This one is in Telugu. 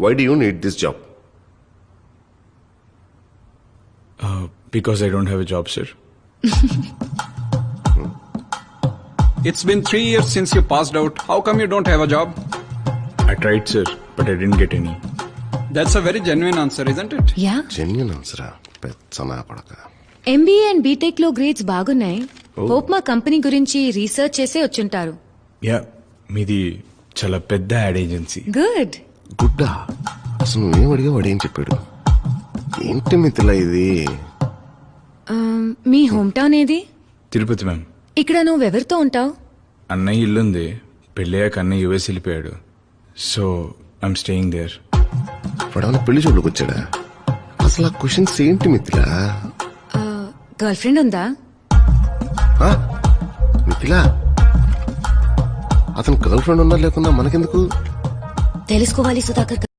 Why do you need this job? Because I don't have a job, sir. It's been 3 years since you passed out. How come you don't have a job? I tried, sir, but I didn't get any. That's a very genuine answer, isn't it? Yeah genuine ఆన్సరా? పెచ్చనా పడక. ఎంబీఏ అండ్ బీటెక్ లో గ్రేడ్స్ బాగున్నాయి. హోప్ మా కంపెనీ గురించి రీసెర్చ్ చేసే వచ్చుంటారు. Yeah, మీది చాలా పెద్ద యాడ్ ఏజెన్సీ. గుడ్. గుడ్డా? అసలు నువ్వేం అడిగా వాడేం చెప్పాడు? ఏంటి మిథిలా ఇది? మీ హోమ్ టౌన్ ఏది? తిరుపతి మ్యామ్. ఇక్కడ నువ్వెవరితో ఉంటావు? అన్నయ్య ఇల్లుంది. పెళ్ళయ్యాక అన్నయ్య యుఎస్ వెళ్ళిపోయాడు. So I'm staying there. వాడేమన్నా పెళ్లి చూడలోకి వచ్చాడా? అసలు ఆ క్వశ్చన్స్ ఏంటి మిథిలా? గర్ల్ ఫ్రెండ్ ఉందా? మిథిలా, అతను గర్ల్ ఫ్రెండ్ ఉన్నా లేకున్నా మనకెందుకు? తెలుసుకోవాలి సుధాకర్.